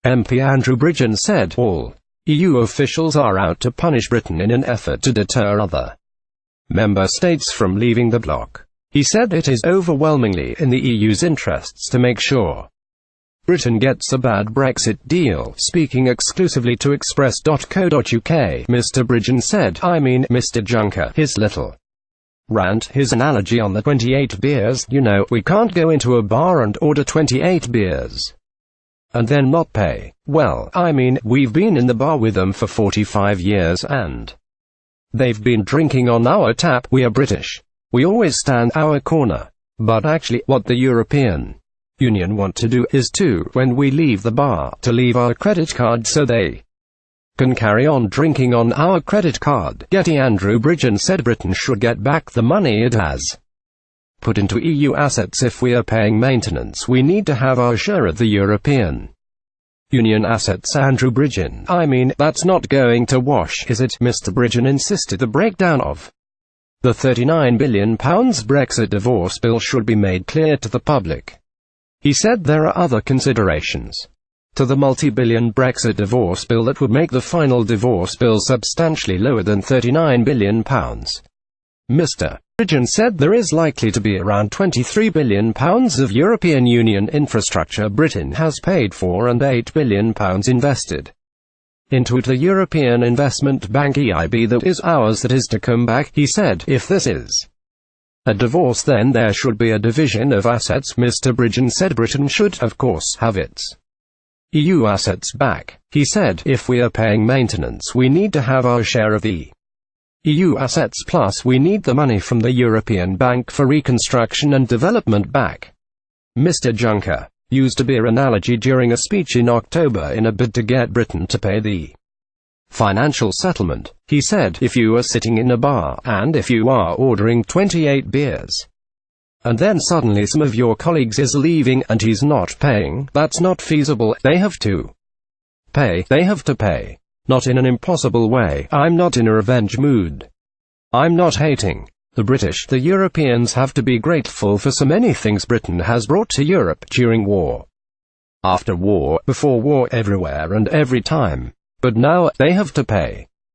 MP Andrew Bridgen said all EU officials are out to punish Britain in an effort to deter other member states from leaving the bloc. He said it is overwhelmingly in the EU's interests to make sure Britain gets a bad Brexit deal. Speaking exclusively to express.co.uk, Mr. Bridgen said, "I mean, Mr. Juncker, his little rant, his analogy on the 28 beers, you know, we can't go into a bar and order 28 beers and then not pay. Well, I mean, we've been in the bar with them for 45 years and they've been drinking on our tap. We are British. We always stand our corner. But actually, what the European Union want to do is to, when we leave the bar, to leave our credit card so they can carry on drinking on our credit card." Getty Andrew Bridgen said Britain should get back the money it has put into EU assets. If we are paying maintenance, we need to have our share of the European Union assets. Andrew Bridgen: "I mean, that's not going to wash, is it?" Mr. Bridgen insisted the breakdown of the £39 billion Brexit divorce bill should be made clear to the public. He said there are other considerations to the multi-billion Brexit divorce bill that would make the final divorce bill substantially lower than £39 billion. Mr. Bridgen said there is likely to be around £23 billion of European Union infrastructure Britain has paid for and £8 billion invested into it. The European Investment Bank EIB, that is ours, that is to come back. He said, if this is a divorce, then there should be a division of assets. Mr. Bridgen said Britain should, of course, have its EU assets back. He said, if we are paying maintenance, we need to have our share of the EU assets, plus we need the money from the European Bank for Reconstruction and Development back. Mr. Juncker used a beer analogy during a speech in October in a bid to get Britain to pay the financial settlement. He said, if you are sitting in a bar, and if you are ordering 28 beers, and then suddenly some of your colleagues is leaving, and he's not paying, that's not feasible. They have to pay. They have to pay. Not in an impossible way. I'm not in a revenge mood. I'm not hating the British. The Europeans have to be grateful for so many things Britain has brought to Europe, during war, after war, before war, everywhere and every time. But now, they have to pay.